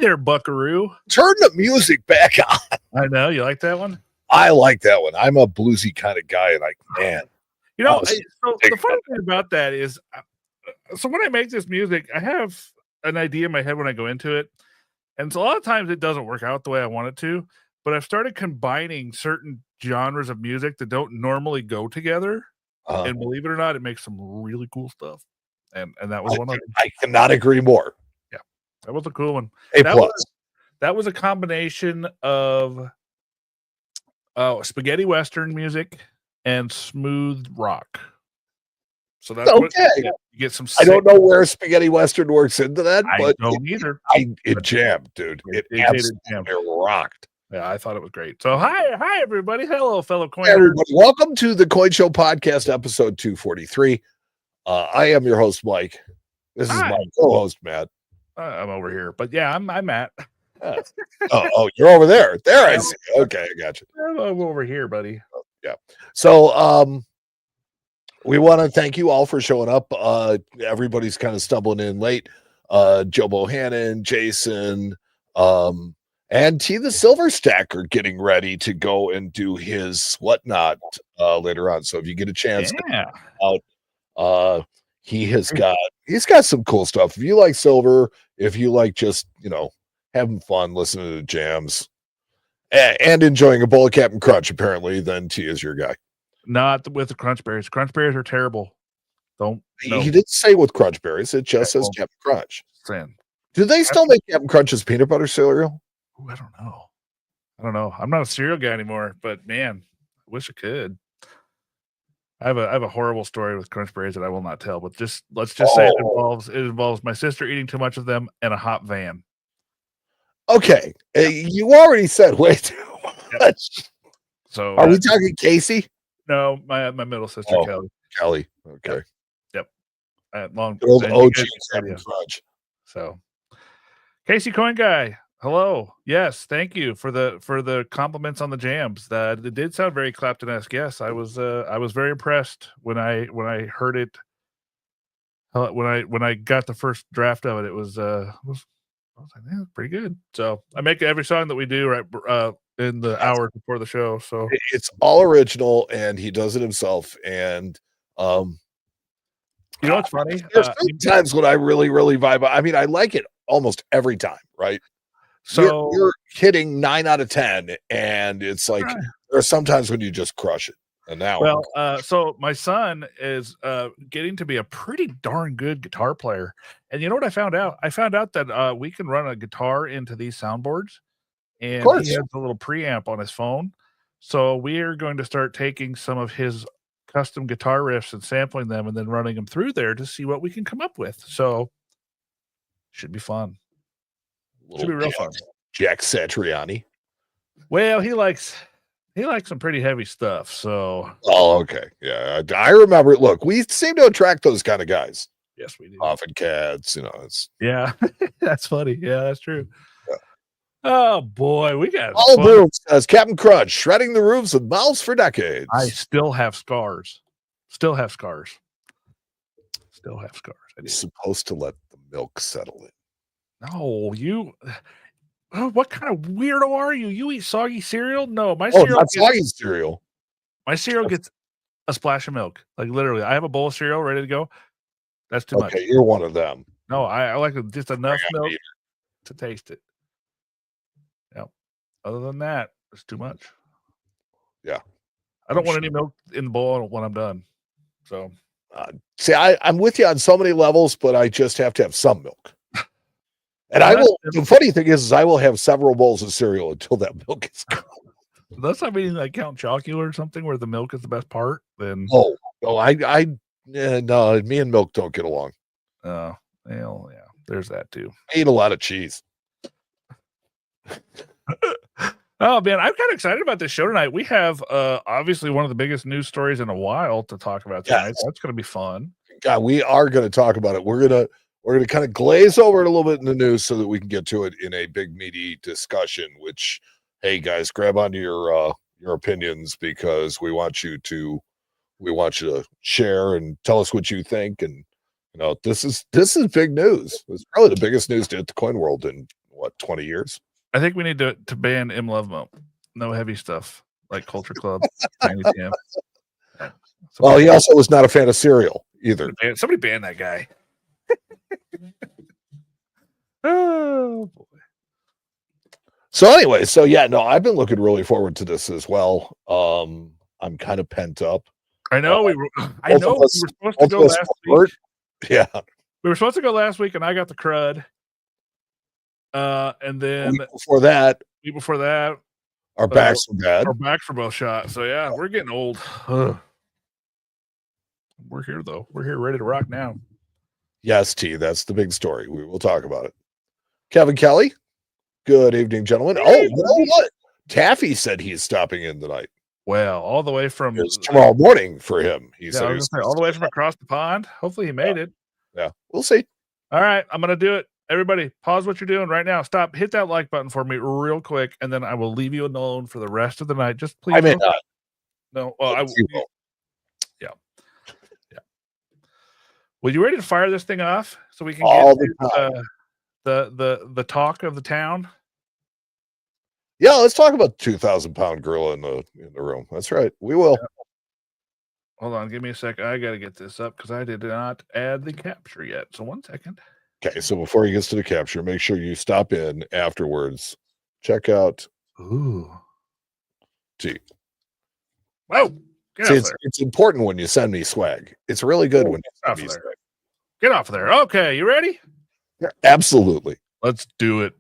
there, Buckaroo. Turn the music back on. I know. You like that one? I like that one. I'm a bluesy kind of guy, and man. So the funny thing about that is, so when I make this music, I have an idea in my head when I go into it. And so a lot of times it doesn't work out the way I want it to, but I've started combining certain genres of music that don't normally go together. And believe it or not, it makes some really cool stuff. And that was one of them. I cannot agree more. Yeah, that was a cool one. That was a combination of spaghetti western music and smooth rock. So that's okay. You get some. I don't know where spaghetti western works into that, but I don't either. It jammed, dude. It absolutely rocked. Yeah, I thought it was great. So hi everybody. Hello, fellow coiners. Hey, everybody. Welcome to the Coin Show Podcast, episode 243. I am your host, Mike. This is my co-host, Matt. I'm over here, but yeah, I'm Matt. Oh, you're over there. There, I see. Okay, I got you. I'm over here, buddy. Yeah. So, we want to thank you all for showing up. Everybody's kind of stumbling in late. Joe Bohannon, Jason, and T the Silver Stack are getting ready to go and do his whatnot later on. So if you get a chance out, he's got some cool stuff. If you like silver, if you like just having fun, listening to the jams, and enjoying a bowl of Captain Crunch, apparently, then T is your guy. Not with the Crunch Berries. Crunch Berries are terrible. He didn't say with Crunch Berries. It just says Captain Crunch. Do they still make Captain Crunch's peanut butter cereal? Ooh, I don't know. I'm not a cereal guy anymore, but man, I wish I could. I have a horrible story with Crunch Berries that I will not tell, but let's just say it involves my sister eating too much of them and a hot van. Okay, you already said way too much. Yep. So are we talking Casey? No, my middle sister Kelly. Okay. Yep. Long old OG Crunch. So Casey Coin Guy. Hello. Yes, thank you for the compliments on the jams. That it did sound very Clapton-esque. Yes, I was very impressed when I heard it. When I got the first draft of it, it was I was like, man, that's pretty good. So I make every song that we do right in the hour before the show. So it's all original, and he does it himself. And you know what's funny? There's times when I really, really vibe. I mean, I like it almost every time, right? So you're hitting 9 out of 10, and it's like there are some times when you just crush it. And now, so my son is getting to be a pretty darn good guitar player. And you know what I found out? I found out that we can run a guitar into these soundboards, and he has a little preamp on his phone. So we are going to start taking some of his custom guitar riffs and sampling them, and then running them through there to see what we can come up with. So should be fun. Should be real fun. Jack Satriani. Well, he likes some pretty heavy stuff. So okay. Yeah. I remember. Look, we seem to attract those kind of guys. Yes, we do. Often cats, it's that's funny. Yeah, that's true. Yeah. Oh boy, we got all boom says Captain Crunch shredding the roofs with mouths for decades. I still have scars. You're supposed to let the milk settle in. No, what kind of weirdo are you? You eat soggy cereal? No, my cereal. Not soggy cereal. My cereal gets a splash of milk. Like literally, I have a bowl of cereal ready to go. That's too much. Okay, you're one of them. No, I like just enough milk to taste it. Yeah. Other than that, it's too much. Yeah. I don't want any milk in the bowl when I'm done. So, see, I'm with you on so many levels, but I just have to have some milk. And the funny thing is I will have several bowls of cereal until that milk is gone. That's not meaning like Count Chocula or something where the milk is the best part. Then no, me and milk don't get along. Oh, well, yeah, there's that too. I eat a lot of cheese. Oh man, I'm kind of excited about this show tonight. We have obviously one of the biggest news stories in a while to talk about tonight. Yes. That's going to be fun. God, we are going to talk about it. We're going to kind of glaze over it a little bit in the news so that we can get to it in a big meaty discussion, which, hey guys, grab onto your opinions, because we want you to share and tell us what you think. And this is big news. It's probably the biggest news to hit the coin world in what, 20 years? I think we need to ban M Love Mo. No heavy stuff like Culture Club, Tiny Tim. Well, he also was not a fan of cereal either. Somebody ban that guy. Oh boy. So anyway, I've been looking really forward to this as well. I'm kind of pent up. I know we were supposed to go last week. Yeah. We were supposed to go last week and I got the crud. And then before that, our backs were bad. Our backs were both shot. So yeah, we're getting old. Ugh. We're here though. We're here ready to rock now. Yes, T. That's the big story. We will talk about it. Kevin Kelly. Good evening, gentlemen. Oh, you know what? Taffy said he's stopping in tonight. Well, all the way from tomorrow morning for him. He said all the way from across the pond. Hopefully he made it. Yeah, we'll see. All right, I'm gonna do it. Everybody, pause what you're doing right now. Stop. Hit that like button for me real quick, and then I will leave you alone for the rest of the night. Just please. I may not. No, well, I will. Yeah. Well, you ready to fire this thing off so we can get the talk of the town? Yeah, let's talk about the 2,000-pound gorilla in the room. That's right. We will. Yeah. Hold on, give me a second. I got to get this up because I did not add the capture yet. So 1 second. Okay, so before he gets to the capture, make sure you stop in afterwards. Check out. Ooh. Gee. Whoa. It's important when you send me swag. It's really good when you send me swag. Get off of there. Okay, you ready? Yeah, absolutely. Let's do it.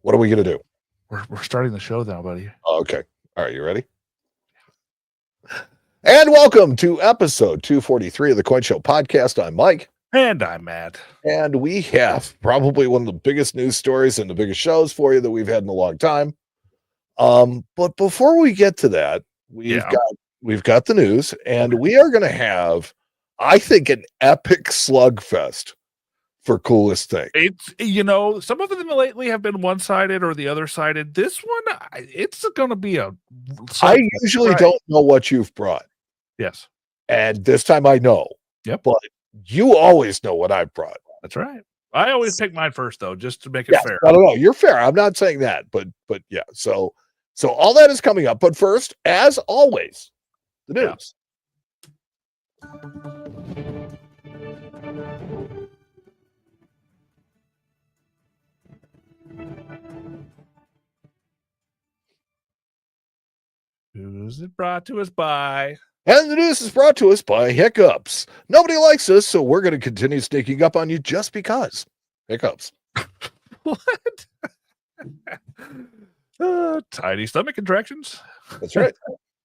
What are we going to do? We're starting the show now, buddy. Okay. All right, you ready? And welcome to episode 243 of the Coin Show podcast. I'm Mike. And I'm Matt. And we have probably one of the biggest news stories and the biggest shows for you that we've had in a long time. But before we get to that, we've got the news, and we are going to have, I think, an epic slugfest for coolest thing. It's, some of them lately have been one-sided or the other-sided. This one, it's going to be I usually don't know what you've brought. Yes. And this time I know. Yep. But you always know what I've brought. That's right. I always pick mine first, though, just to make it fair. No, you're fair. I'm not saying that, but yeah. So all that is coming up. But first, as always, the news. News is brought to us by. And the news is brought to us by Hiccups. Nobody likes us, so we're going to continue sneaking up on you just because. Hiccups. What? Tiny stomach contractions. That's right.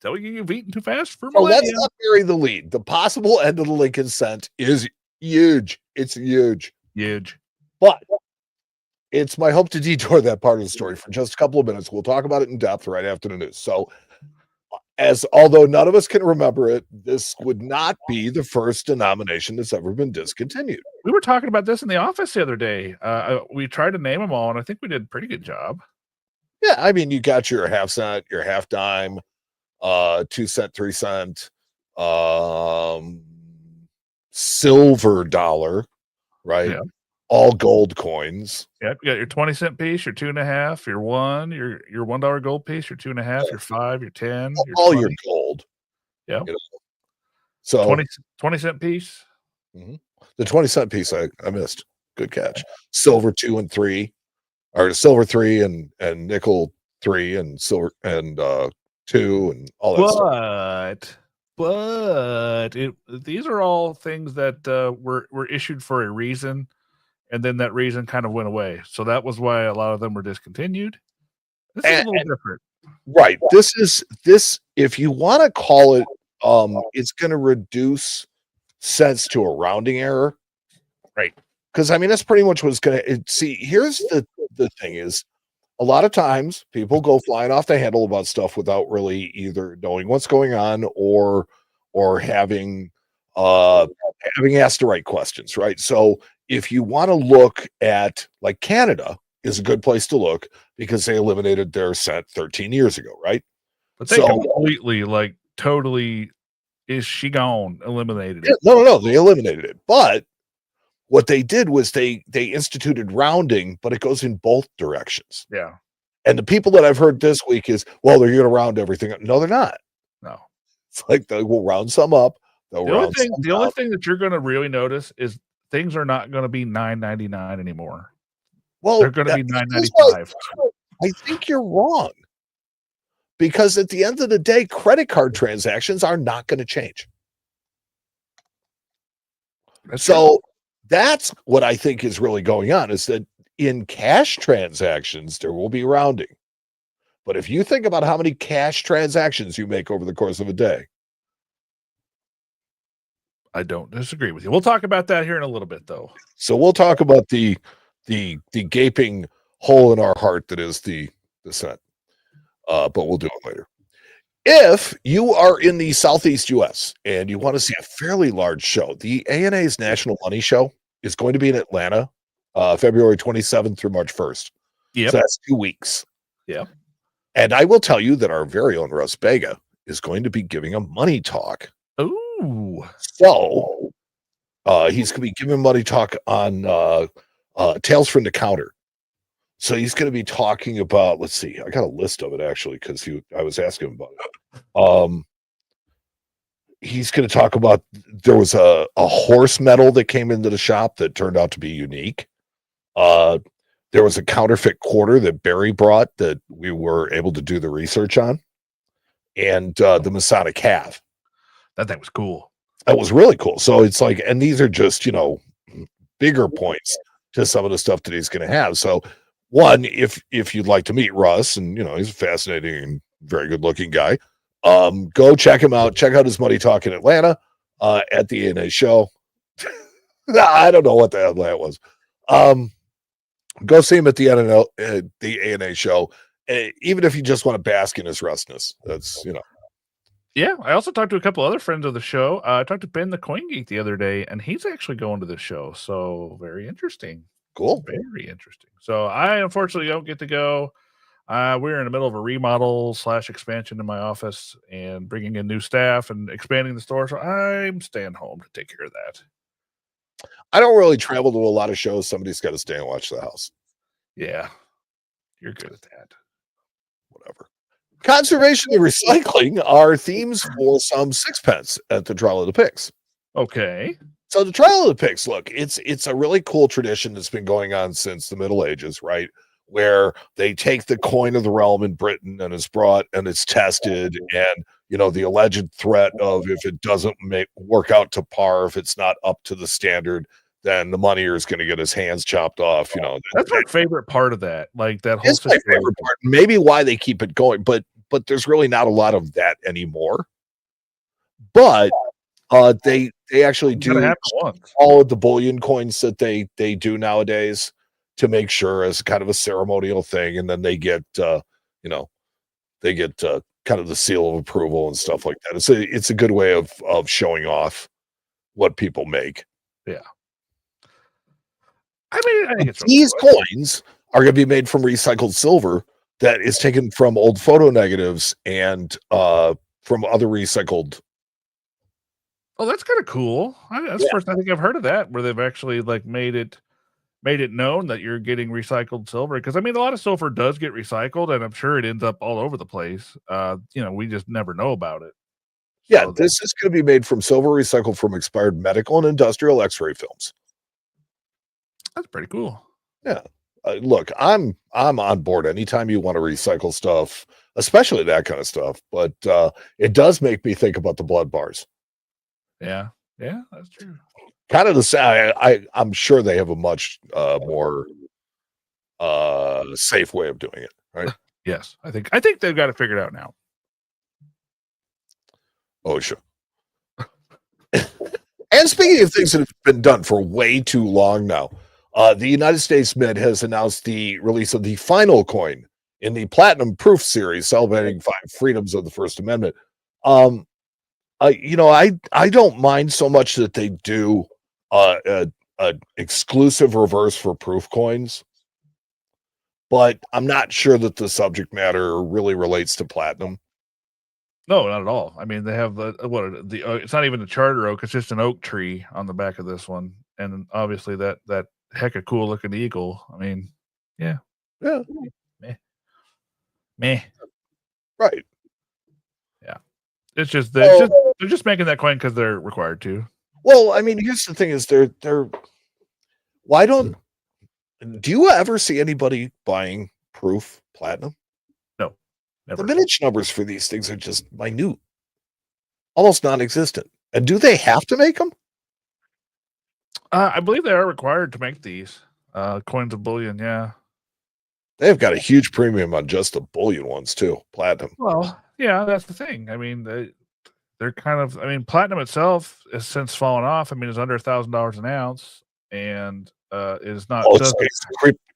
Telling you you've eaten too fast for millennia. Let's not bury the lead. The possible end of the Lincoln cent is huge. It's huge. Huge. But it's my hope to detour that part of the story for just a couple of minutes. We'll talk about it in depth right after the news. So, although none of us can remember it, this would not be the first denomination that's ever been discontinued. We were talking about this in the office the other day. We tried to name them all, and I think we did a pretty good job. Yeah, I mean, you got your half cent, your half dime, 2 cent, 3 cent, silver dollar, right? Yeah. All gold coins. Yep, you got your 20-cent piece, your 2.5, your 1, your $1 gold piece, your 2.5, your 5, your 10, all your gold. Yeah. So 20-cent piece. Mm-hmm. The 20-cent piece I missed. Good catch. Silver 2 and 3, or silver 3 and nickel 3 and silver and 2 and all that stuff. But these are all things that were issued for a reason. And then that reason kind of went away. So that was why a lot of them were discontinued. This is a little different. Right. This, if you want to call it, it's going to reduce cents to a rounding error. Right. Because, I mean, that's pretty much what's going to, see, here's the thing is, a lot of times people go flying off the handle about stuff without really either knowing what's going on or having asked the right questions, right? So if you want to look at, like, Canada is a good place to look because they eliminated their cent 13 years ago, right? But they completely, like, totally, is she gone? Eliminated it. No, they eliminated it. But what they did was they instituted rounding, but it goes in both directions. Yeah. And the people that I've heard this week is, well, they're going to round everything up. No, they're not. No. It's like they will round some up. The only thing that you're going to really notice is things are not going to be $9.99 anymore. Well, they're going to be $9.95. I think you're wrong. Because at the end of the day, credit card transactions are not going to change. That's what I think is really going on, is that in cash transactions, there will be rounding. But if you think about how many cash transactions you make over the course of a day, I don't disagree with you. We'll talk about that here in a little bit, though. So we'll talk about the gaping hole in our heart that is the Senate. But we'll do it later. If you are in the Southeast U.S. and you want to see a fairly large show, the ANA's National Money Show is going to be in Atlanta, February 27th through March 1st. Yep. So that's 2 weeks. Yeah. And I will tell you that our very own Russ Bega is going to be giving a money talk. Ooh. So he's going to be giving money talk on Tales from the Counter. So he's going to be talking about, let's see, I got a list of it actually, because I was asking him about it. He's going to talk about, there was a horse medal that came into the shop that turned out to be unique. There was a counterfeit quarter that Barry brought that we were able to do the research on. And the Masonic half. That thing was cool. That was really cool. So it's like, and these are just, bigger points to some of the stuff that he's going to have. So one, if you'd like to meet Russ, and he's a fascinating and very good looking guy, go check him out. Check out his money talk in Atlanta at the ANA show. I don't know what the hell that was. Go see him at the ANA show. Even if you just want to bask in his Russness, that's Yeah, I also talked to a couple other friends of the show. I talked to Ben the Coin Geek the other day, and he's actually going to the show. So very interesting. Cool. Very interesting. So I unfortunately don't get to go. We're in the middle of a remodel / expansion in my office and bringing in new staff and expanding the store. So I'm staying home to take care of that. I don't really travel to a lot of shows. Somebody's got to stay and watch the house. Yeah, you're good at that. Whatever. Conservation and recycling are themes for some sixpence at the Trial of the Picks. Okay. So the Trial of the Picks, look, it's a really cool tradition that's been going on since the Middle Ages, right? Where they take the coin of the realm in Britain and it's brought and it's tested, and the alleged threat of if it doesn't work out to par, if it's not up to the standard, then the moneyer is going to get his hands chopped off. That's my favorite part of that. Like that whole. It's my favorite part. Maybe why they keep it going, but there's really not a lot of that anymore. But they actually do all of the bullion coins that they do nowadays to make sure as kind of a ceremonial thing, and then they get kind of the seal of approval and stuff like that. It's a good way of showing off what people make. Yeah. I think these coins are going to be made from recycled silver that is taken from old photo negatives and from other recycled. Oh, that's kind of cool. That's the first I think I've heard of that, where they've actually made it known that you're getting recycled silver. Because a lot of silver does get recycled, and I'm sure it ends up all over the place. We just never know about it. Yeah, so this is going to be made from silver recycled from expired medical and industrial X-ray films. That's pretty cool. Yeah. Look, I'm on board anytime you want to recycle stuff, especially that kind of stuff. But it does make me think about the blood bars. Yeah, that's true. Kind of the same. I'm sure they have a much more safe way of doing it, right? Yes, I think they've got it figured out now. Oh, sure. And speaking of things that have been done for way too long now, the United States Mint has announced the release of the final coin in the Platinum Proof series, celebrating 5 freedoms of the First Amendment. I don't mind so much that they do an exclusive reverse for proof coins, but I'm not sure that the subject matter really relates to platinum. No, not at all. They have it's not even a charter oak; it's just an oak tree on the back of this one, and obviously that heck of cool looking eagle. I mean, yeah, meh. Right. Yeah, it's just they're just making that coin because they're required to. Well, I mean, here's the thing: is they're why do you ever see anybody buying proof platinum? No, never. The mintage numbers for these things are just minute, almost non-existent. And do they have to make them? I believe they are required to make these coins of bullion. Yeah, They've got a huge premium on just the bullion ones too, platinum. well, yeah, that's the thing. I mean, they're kind of. I mean, platinum itself has since fallen off. I mean, it's under $1,000 an ounce, and is not. Oh,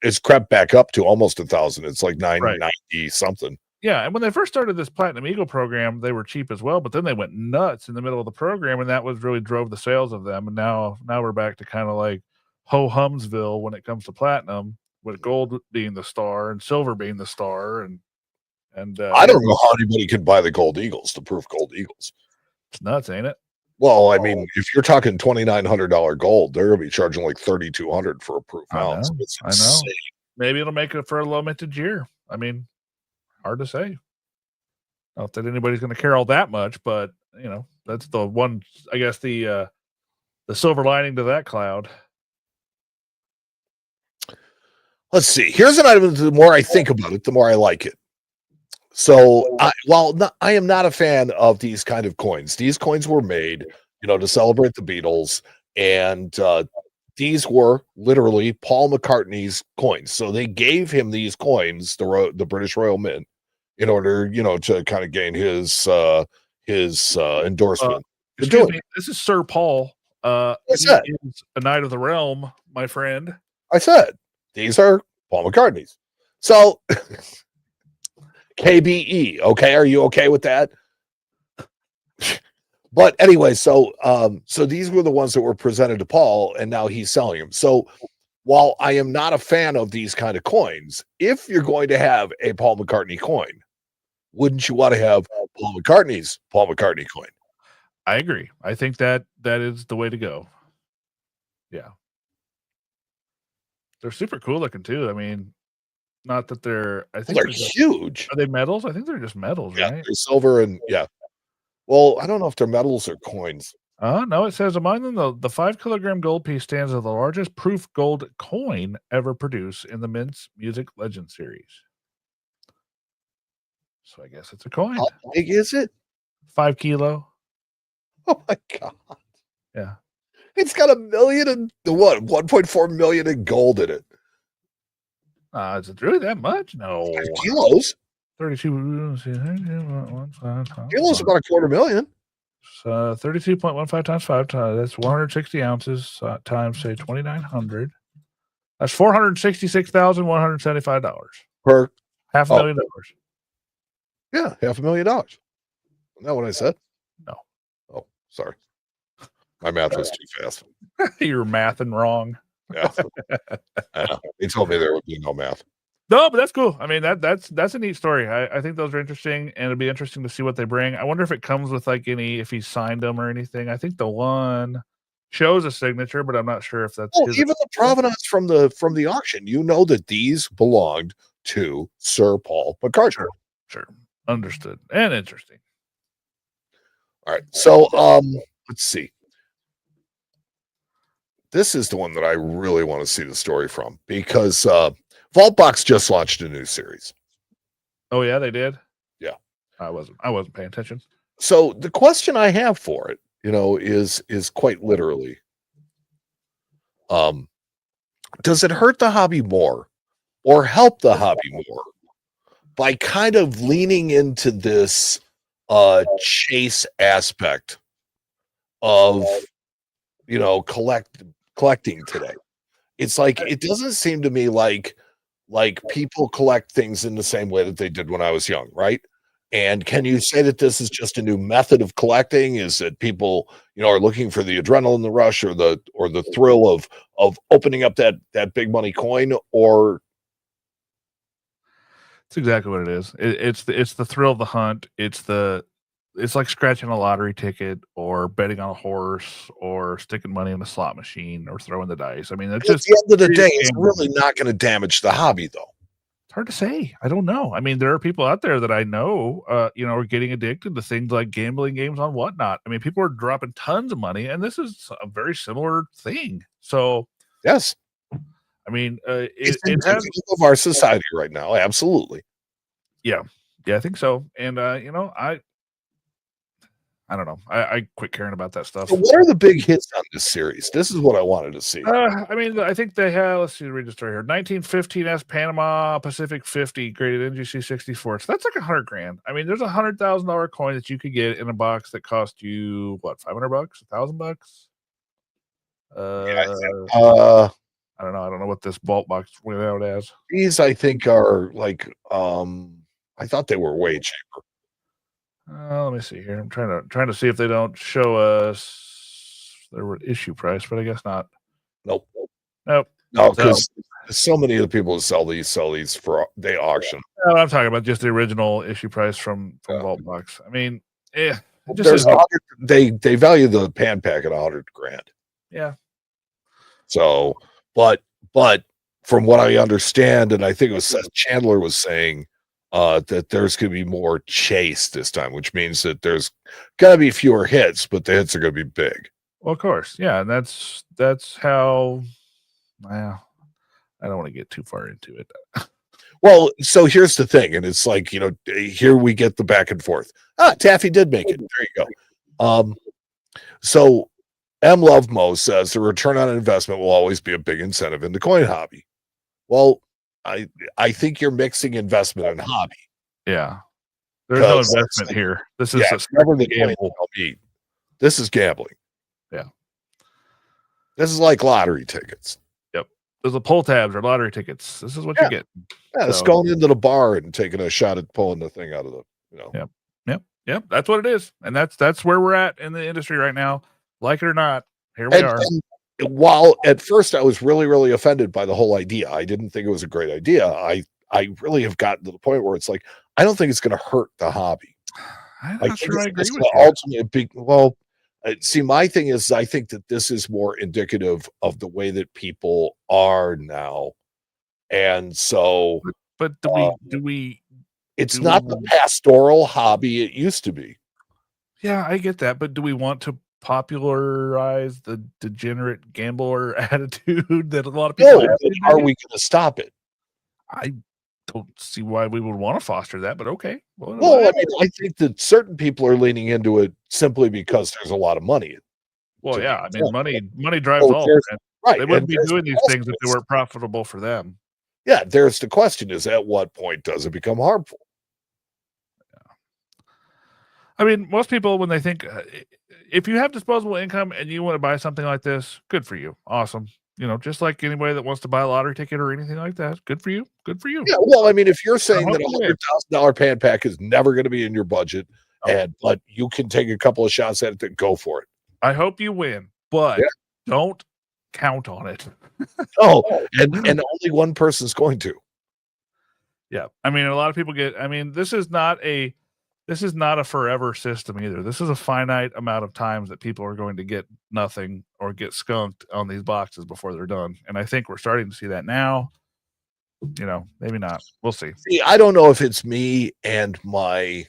it's crept back up to almost 1,000. It's like 990 something. Yeah, and when they first started this Platinum Eagle program, they were cheap as well, but then they went nuts in the middle of the program, and that was really drove the sales of them. And now we're back to kind of like ho humsville when it comes to platinum, with gold being the star and silver being the star, and I don't know how anybody could buy the gold eagles, the proof gold eagles. It's nuts, ain't it? Well, I mean, if you're talking $2,900 gold, they're gonna be charging like $3,200 for a proof ounce. I know. Maybe it'll make it for a low mintage year. I mean, hard to say. Not that anybody's going to care all that much, but you know, that's the one. I guess the silver lining to that cloud. Let's see. Here's an item. The more I think about it, the more I like it. So, I am not a fan of these kind of coins. These coins were made, to celebrate the Beatles, and these were literally Paul McCartney's coins. So they gave him these coins, the British Royal Mint, in order, to kind of gain his endorsement. Excuse me, this is Sir Paul. He is a Knight of the Realm, my friend. I said these are Paul McCartney's. So KBE, okay, are you okay with that? But anyway, so these were the ones that were presented to Paul, and now he's selling them. So while I am not a fan of these kind of coins, if you're going to have a Paul McCartney coin, wouldn't you want to have Paul McCartney's Paul McCartney coin? I agree. I think that is the way to go. Yeah. They're super cool looking too. I mean, not that they're, I think they're huge. Are they metals? I think they're just metals, right? They're silver and Well, I don't know if they're metals or coins. No, it says among them, the 5 kilogram gold piece stands as the largest proof gold coin ever produced in the Mint's Music Legend series. So I guess it's a coin. How big is it? 5 kilo. Oh my God. Yeah. It's got 1.4 million in gold in it. Is it really that much? No. Kilos. 32 kilos about 250,000. So 32.15 times 5 times, that's 160 ounces times say 2,900. That's $466,175 per $500,000. Yeah, $500,000. Isn't that what I said? No. Oh, sorry. My math was too fast. You were mathing wrong. Yeah. They told me there would be no math. No, but that's cool. I mean, that's a neat story. I think those are interesting, and it'd be interesting to see what they bring. I wonder if it comes with like if he signed them or anything. I think the one shows a signature, but I'm not sure if that's even the provenance from the auction. You know that these belonged to Sir Paul McCartney. Sure. Understood and interesting. All right. So let's see. This is the one that I really want to see the story from, because Vaultbox just launched a new series. Oh yeah, they did. Yeah, I wasn't paying attention. So the question I have for it, is quite literally, does it hurt the hobby more or help the hobby more by kind of leaning into this chase aspect of collecting today? It's like, it doesn't seem to me like people collect things in the same way that they did when I was young, right? And can you say that this is just a new method of collecting? Is that people, are looking for the adrenaline rush or the thrill of opening up that big money coin? Or it's exactly what it is. It's the thrill of the hunt. It's the it's like scratching a lottery ticket or betting on a horse or sticking money in a slot machine or throwing the dice. I mean, it's At just the end of the day, it's really not going to damage the hobby, though. It's hard to say. I don't know. I mean, there are people out there that I know, are getting addicted to things like gambling games on whatnot. I mean, people are dropping tons of money, and this is a very similar thing. So, yes, I mean, it's indicative of our society right now. Absolutely. Yeah, I think so. And I don't know. I quit caring about that stuff. So what are the big hits on this series? This is what I wanted to see. I mean, I think they have, let's see, read the story here. 1915 S Panama Pacific 50 graded NGC 64. So that's like $100,000. I mean, there's $100,000 coin that you could get in a box that cost you what, $500, $1,000? I don't know. I don't know what this vault box went out as. These I think are like I thought they were way cheaper. Let me see here. I'm trying to see if they don't show us their issue price, but I guess not. Nope. No, because so many of the people who sell these for they auction. No, I'm talking about just the original issue price from Vault Box. I mean, there's they value the pan pack at $100,000. Yeah. So, but from what I understand, and I think it was Seth Chandler was saying that there's going to be more chase this time, which means that there's going to be fewer hits, but the hits are going to be big. Well, of course, yeah, and that's how. Well, I don't want to get too far into it. Well, so here's the thing, and it's like, here we get the back and forth. Taffy did make it. There you go. So M. Love Mo says the return on investment will always be a big incentive in the coin hobby. Well, I think you're mixing investment and hobby. Yeah. There's no investment here. This is never the gamble. This is gambling. Yeah. This is like lottery tickets. Yep. Those are pull tabs or lottery tickets. This is what you get. Yeah, it's going into the bar and taking a shot at pulling the thing out of the, Yep. That's what it is. And that's where we're at in the industry right now. Like it or not, here we are. And while at first I was really, really offended by the whole idea, I didn't think it was a great idea. I really have gotten to the point where it's like, I don't think it's going to hurt the hobby. I'm not sure I agree with you. Ultimately, see, my thing is, I think that this is more indicative of the way that people are now. And so, but do we, it's not the pastoral hobby it used to be. Yeah, I get that. But do we want to popularize the degenerate gambler attitude that a lot of people have? Are we going to stop it? I don't see why we would want to foster that, but okay. Well, I mean, I think that certain people are leaning into it simply because there's a lot of money. Well, yeah, I mean, money drives all. Right. They wouldn't be doing these things if they weren't profitable for them. Yeah, there's the question is, at what point does it become harmful? Yeah. I mean, most people, when they think, if you have disposable income and you want to buy something like this, good for you. Awesome. Just like anybody that wants to buy a lottery ticket or anything like that, good for you. Good for you. Yeah, well, I mean, if you're saying that $100,000 pan pack is never going to be in your budget, but you can take a couple of shots at it, then go for it. I hope you win, but don't count on it. And only one person's going to. Yeah, I mean, a lot of people this is not a forever system either. This is a finite amount of times that people are going to get nothing or get skunked on these boxes before they're done. And I think we're starting to see that now. Maybe not. We'll see. See, I don't know if it's me and my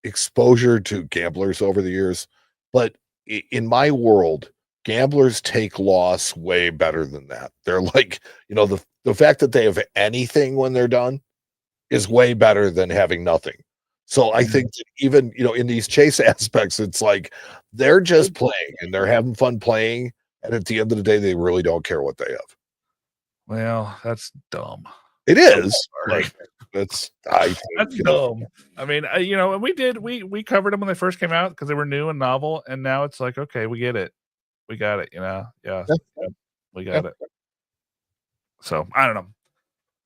exposure to gamblers over the years, but in my world, gamblers take loss way better than that. They're like, the fact that they have anything when they're done is way better than having nothing. So I think that even, in these chase aspects, it's like they're just playing and they're having fun playing. And at the end of the day, they really don't care what they have. Well, that's dumb. It is. That's dumb. I mean, and we covered them when they first came out because they were new and novel. And now it's like, okay, we get it. We got it. Yeah. We got it. So I don't know.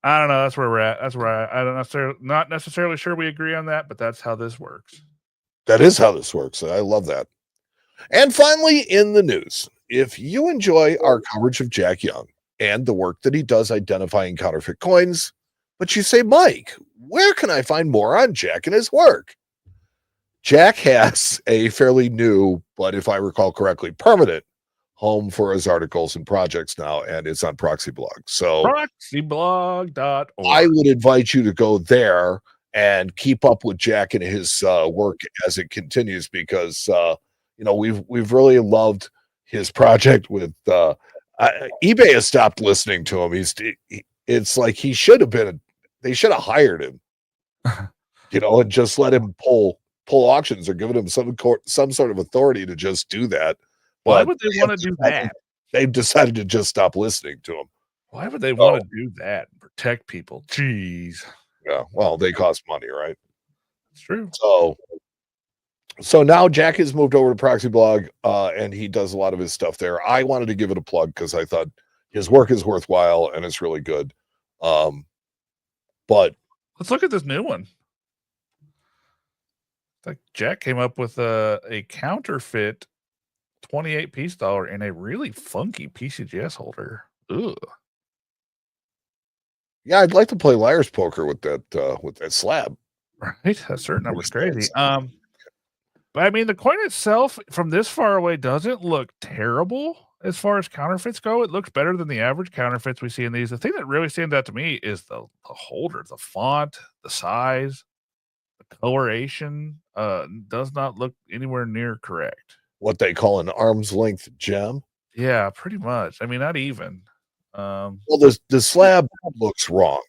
That's where we're at. That's where I'm not necessarily sure we agree on that, but that's how this works. That is how this works. I love that. And finally, in the news, if you enjoy our coverage of Jack Young and the work that he does identifying counterfeit coins, but you say, Mike, where can I find more on Jack and his work? Jack has a fairly new, but if I recall correctly, permanent home for his articles and projects now, and it's on Proxy Blog. So Proxyblog.org. I would invite you to go there and keep up with Jack and his work as it continues, because we've really loved his project with eBay has stopped listening to him. It's like he should have been. They should have hired him, and just let him pull auctions or given him some sort of authority to just do that. Why But would they want to do that? They've decided to just stop listening to him. Why would they want to do that and protect people? Jeez. Yeah, well, they cost money, right? It's true. So now Jack has moved over to Proxy Blog, and he does a lot of his stuff there. I wanted to give it a plug because I thought his work is worthwhile and it's really good. But let's look at this new one. Like Jack came up with a counterfeit 28-piece dollar in a really funky PCGS holder. Ugh. Yeah, I'd like to play liar's poker with that slab. Right, that certain number's crazy. But I mean, the coin itself from this far away doesn't look terrible as far as counterfeits go. It looks better than the average counterfeits we see in these. The thing that really stands out to me is the holder, the font, the size, the coloration. Does not look anywhere near correct. What they call an arm's length gem. Yeah, pretty much. I mean, not even. Well, the slab looks wrong.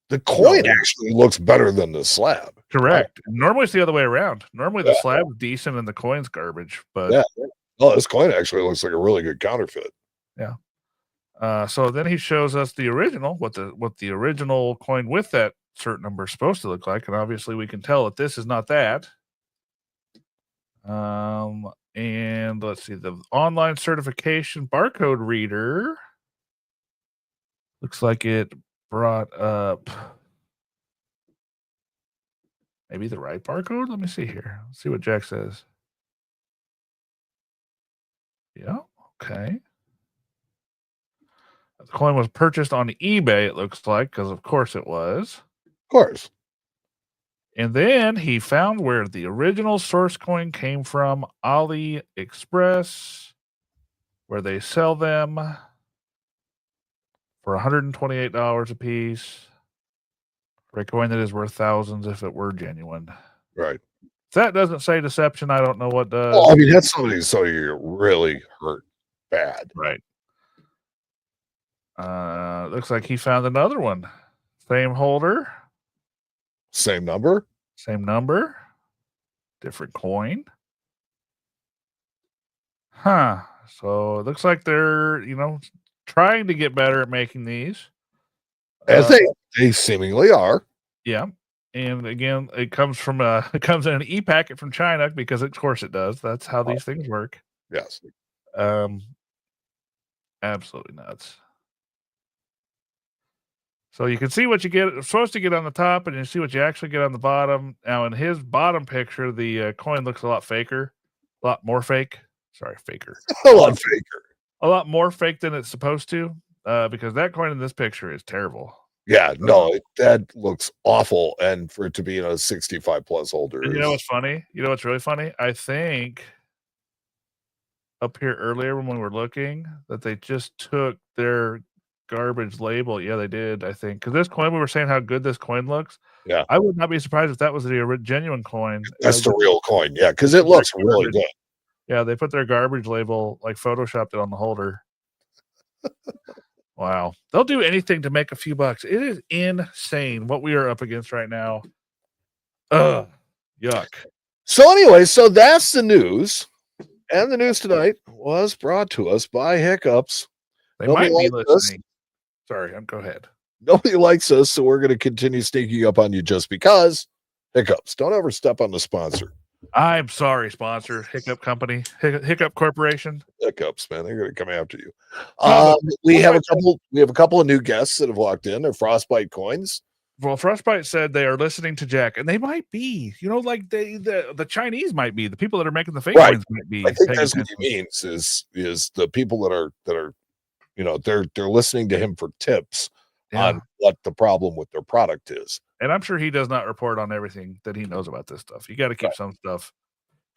The coin actually looks better than the slab. Correct. Normally it's the other way around. Normally the slab's decent and the coin's garbage. But yeah. Oh, this coin actually looks like a really good counterfeit. Yeah. So then he shows us the original, what the original coin with that certain number is supposed to look like, and obviously we can tell that this is not that. And let's see, the online certification barcode reader looks like it brought up maybe the right barcode. Let me see here. Let's see what Jack says. Yeah, okay. The coin was purchased on eBay, it looks like, because of course it was. Of course. And then he found where the original source coin came from, AliExpress, where they sell them for $128 a piece for a coin that is worth thousands if it were genuine. Right. If that doesn't say deception, I don't know what does. Well, I mean, that's somebody so you're really hurt bad. Right. Looks like he found another one. Same holder. Same number. Same number. Different coin. Huh. So it looks like they're, trying to get better at making these. As they seemingly are. Yeah. And again, it comes in an e-packet from China because of course it does. That's how these things work. Yes. Absolutely nuts. So you can see what you get supposed to get on the top, and you see what you actually get on the bottom. Now in his bottom picture, the coin looks a lot faker, a lot more fake. Sorry, faker. A lot faker. A lot more fake than it's supposed to, because that coin in this picture is terrible. Yeah, no, that looks awful, and for it to be in a 65 plus holder. And you know what's funny? You know what's really funny? I think up here earlier when we were looking that they just took their garbage label. Yeah, they did, I think. Because this coin, we were saying how good this coin looks. Yeah. I would not be surprised if that was the genuine coin. That's the real coin, yeah, because it looks really good. Yeah, they put their garbage label, like photoshopped it on the holder. Wow. They'll do anything to make a few bucks. It is insane what we are up against right now. Ugh. Yuck. So anyway, that's the news. And the news tonight was brought to us by Hiccups. They might be listening. Sorry, go ahead. Nobody likes us, so we're going to continue sneaking up on you just because. Hiccups. Don't ever step on the sponsor. I'm sorry, sponsor. Hiccup Company. Hiccup Corporation. Hiccups, man. They're going to come after you. We have a couple of new guests that have walked in. They're Frostbite Coins. Well, Frostbite said they are listening to Jack, and they might be. Like the Chinese might be. The people that are making the fake coins might be. I think that's what he means is the people that are they're listening to him for tips on what the problem with their product is. And I'm sure he does not report on everything that he knows about this stuff. You got to keep some stuff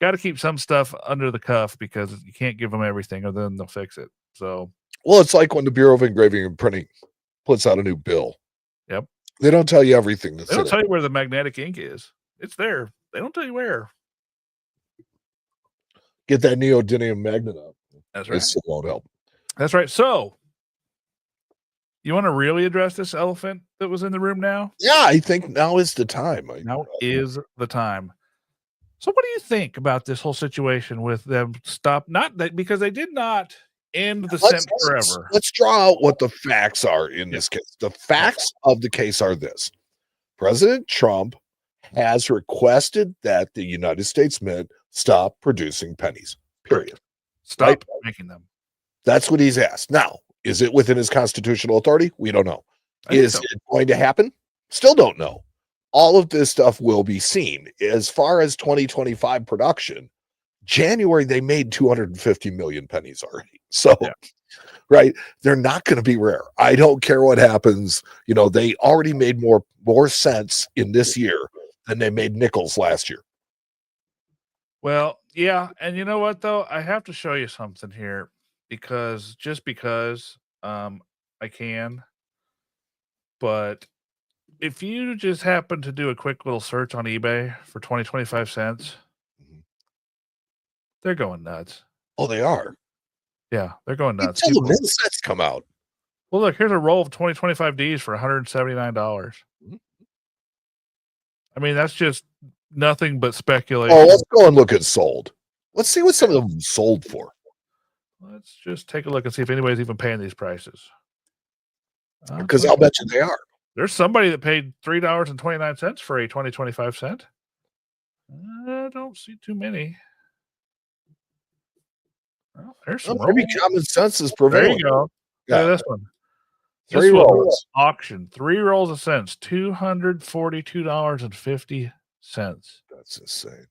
got to keep some stuff under the cuff because you can't give them everything, or then they'll fix it. So, well, it's like when the Bureau of Engraving and Printing puts out a new bill. Yep. They don't tell you everything. They don't tell you where the magnetic ink is. It's there. They don't tell you where. Get that neodymium magnet up. That's right. It still won't help. That's right. So, you want to really address this elephant that was in the room now? Yeah, I think now is the time. Now is the time. So, what do you think about this whole situation with them not that because they did not end the scent forever? Let's draw out what the facts are in this case. The facts of the case are this. President Trump has requested that the United States Mint stop producing pennies. Period. Stop making them. That's what he's asked. Now, is it within his constitutional authority? We don't know. Is it going to happen? Still don't know. All of this stuff will be seen. As far as 2025 production, January, they made 250 million pennies already. So, right, they're not going to be rare. I don't care what happens. You know, they already made more cents in this year than they made nickels last year. Well, yeah. And you know what, though? I have to show you something here because I can. But if you just happen to do a quick little search on eBay for 25 cents, they're going nuts. Oh, they are? Yeah, they're going nuts. Until the mint sets come out. Well, look, here's a roll of 2025Ds for $179. I mean, that's just nothing but speculation. Oh, let's go and look at sold. Let's see what some of them sold for. Let's just take a look and see if anybody's even paying these prices. Because I'll bet you they are. There's somebody that paid $3.29 for a 2025 cent. I don't see too many. Well, there's some maybe common sense is prevailing. There you go. Yeah. Look at this one. 3 rolls. Auction. 3 rolls of cents. $242.50. That's insane.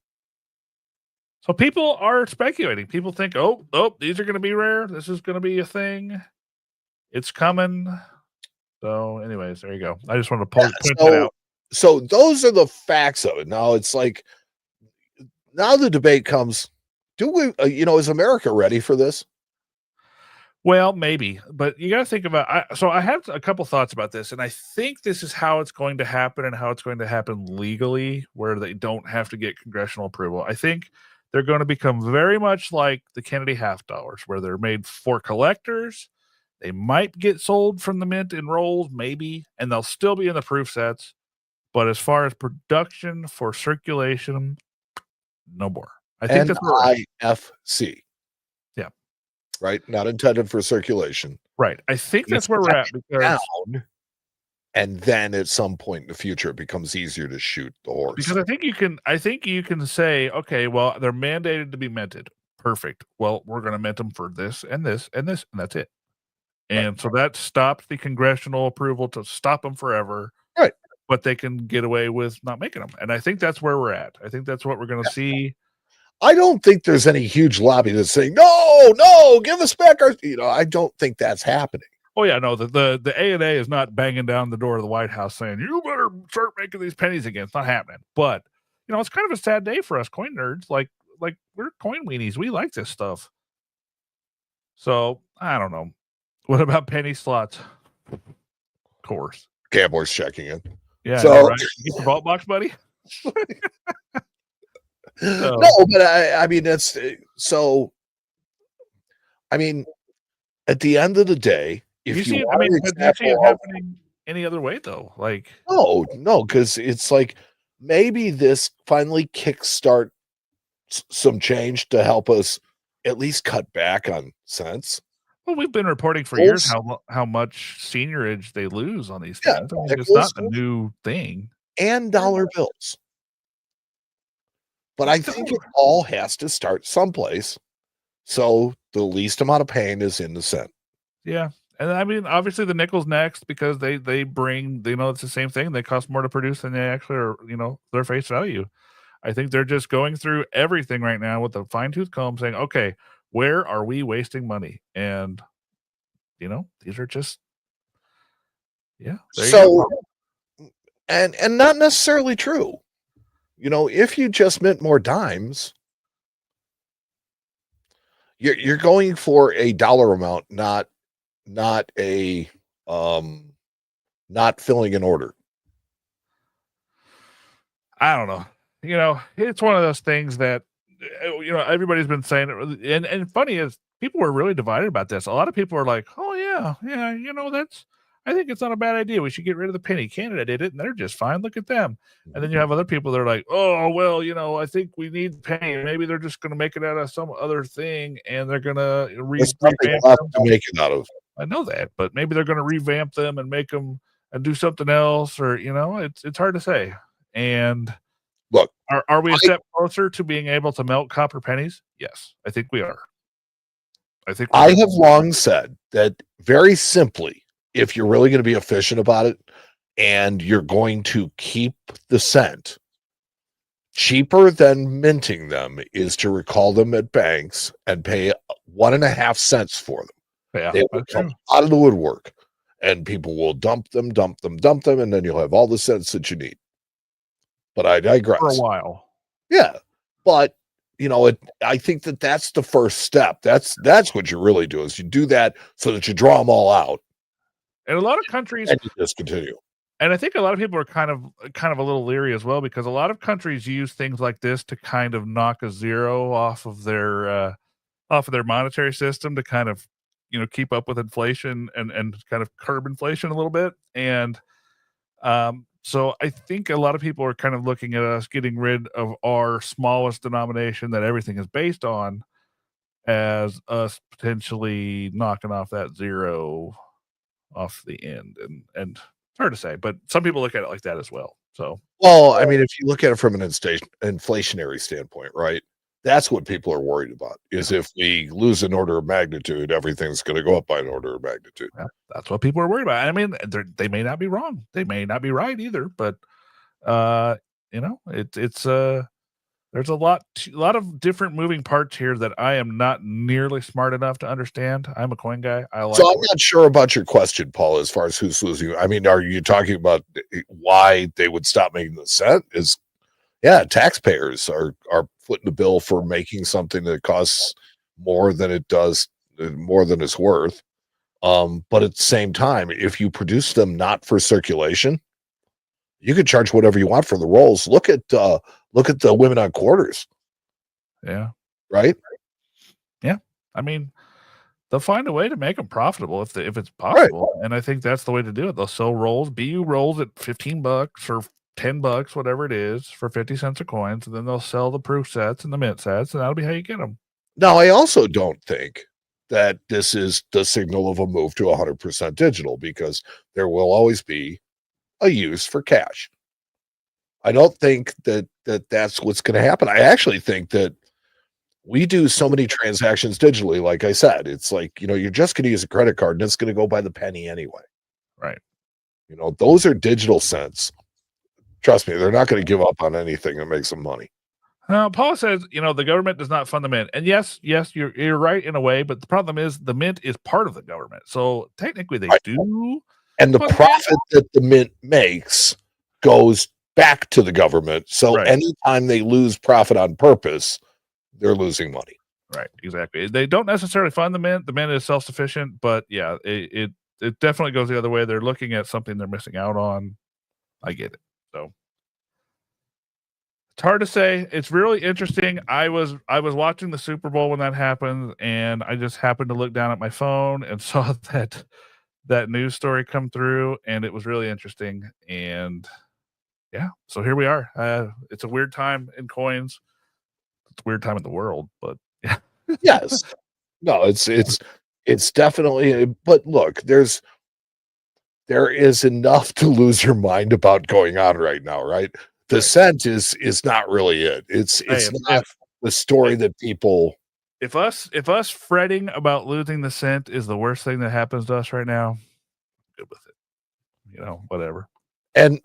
So people are speculating. People think, oh, these are going to be rare. This is going to be a thing. It's coming. So, anyways, there you go. I just wanted to point that out. So those are the facts of it. Now it's like, now the debate comes, do we, is America ready for this? Well, maybe, but you got to think about, I have a couple thoughts about this, and I think this is how it's going to happen and how it's going to happen legally, where they don't have to get congressional approval. I think they're going to become very much like the Kennedy half dollars, where they're made for collectors. They might get sold from the mint in rolls, maybe, and they'll still be in the proof sets. But as far as production for circulation, no more. I think that's NIFC. Yeah. Right? Not intended for circulation. Right. I think that's where we're at. Because and then at some point in the future, it becomes easier to shoot the horse. Because I think you can say, okay, well, they're mandated to be minted. Perfect. Well, we're going to mint them for this and this and this, and that's it. And so that stopped the congressional approval to stop them forever. Right. But they can get away with not making them. And I think that's where we're at. I think that's what we're going to see. I don't think there's any huge lobby that's saying, no, give us back our, I don't think that's happening. Oh, yeah, no, the A&A is not banging down the door of the White House saying, you better start making these pennies again. It's not happening. But, it's kind of a sad day for us coin nerds. Like we're coin weenies. We like this stuff. So, I don't know. What about penny slots? Of course. Gambler's checking in. Yeah. So, right? You get the vault box, buddy? No, but I mean, that's so. I mean, at the end of the day, if you see it happening any other way, though, like no, because it's like maybe this finally kickstart some change to help us at least cut back on cents. Well, we've been reporting for years how much seniorage they lose on these things. I mean, it's not a new thing. And dollar bills. But I think it all has to start someplace. So the least amount of pain is in the cent. Yeah. And I mean, obviously the nickel's next because they bring, it's the same thing. They cost more to produce than they actually are, their face value. I think they're just going through everything right now with a fine-tooth comb saying, okay, where are we wasting money? And, these are just, so, and not necessarily true. If you just mint more dimes, you're going for a dollar amount, not a not filling an order. I don't know. It's one of those things that everybody's been saying it, and funny is people were really divided about this. A lot of people are like, "Oh yeah, yeah, that's. I think it's not a bad idea. We should get rid of the penny. Canada did it, and they're just fine. Look at them." And then you have other people that are like, "Oh well, I think we need the penny. Maybe they're just going to make it out of some other thing, and they're going to There's nothing left to make it out of. I know that, but maybe they're going to revamp them and make them and do something else, or it's hard to say. And look, are we a step closer to being able to melt copper pennies? Yes, I think we are. I have long said that very simply, if you're really going to be efficient about it and you're going to keep the cent, cheaper than minting them is to recall them at banks and pay 1.5 cents for them. Yeah, they will come out of the woodwork and people will dump them, and then you'll have all the cents that you need. But I digress. For a while. Yeah. But I think that's the first step. That's what you really do is you do that so that you draw them all out. In a lot of countries, and you just continue. And I think a lot of people are kind of a little leery as well, because a lot of countries use things like this to kind of knock a zero off of their monetary system to kind of keep up with inflation and kind of curb inflation a little bit. And so I think a lot of people are kind of looking at us getting rid of our smallest denomination that everything is based on as us potentially knocking off that zero off the end. And it's hard to say, but some people look at it like that as well. So, well, I mean, if you look at it from an inflationary standpoint, right? That's what people are worried about is if we lose an order of magnitude, everything's going to go up by an order of magnitude. Yeah, that's what people are worried about. I mean, they may not be wrong. They may not be right either, but it's there's a lot of different moving parts here that I am not nearly smart enough to understand. I'm a coin guy. So I'm not sure about your question, Paul, as far as who's losing. I mean, are you talking about why they would stop making the cent? Taxpayers are footing the bill for making something that costs more than it's worth. But at the same time, if you produce them not for circulation, you could charge whatever you want for the rolls. Look at the women on quarters. Yeah. Right. Yeah. I mean, they'll find a way to make them profitable if it's possible. Right. And I think that's the way to do it. They'll sell rolls, BU rolls at $15 or $10, whatever it is, for 50 cents a coin. So then they'll sell the proof sets and the mint sets, and that'll be how you get them. Now, I also don't think that this is the signal of a move to 100% digital, because there will always be a use for cash. I don't think that's what's going to happen. I actually think that we do so many transactions digitally. Like I said, it's like, you're just going to use a credit card and it's going to go by the penny anyway. Right. Those are digital cents. Trust me, they're not going to give up on anything that makes them money. Paul says, the government does not fund the mint. And yes, you're right in a way, but the problem is the mint is part of the government. So technically they do. And the profit that the mint makes goes back to the government. So anytime they lose profit on purpose, they're losing money. Right, exactly. They don't necessarily fund the mint. The mint is self-sufficient, but yeah, it definitely goes the other way. They're looking at something they're missing out on. I get it. So it's hard to say. It's really interesting. I was watching the Super Bowl when that happened, and I just happened to look down at my phone and saw that news story come through, and it was really interesting. And yeah, so here we are. It's a weird time in coins. It's a weird time in the world, but yeah. Yes. No, it's definitely. But look, there is enough to lose your mind about going on right now, right? The cent is not really it. It's not the story that people. If us fretting about losing the cent is the worst thing that happens to us right now, good with it. Whatever. And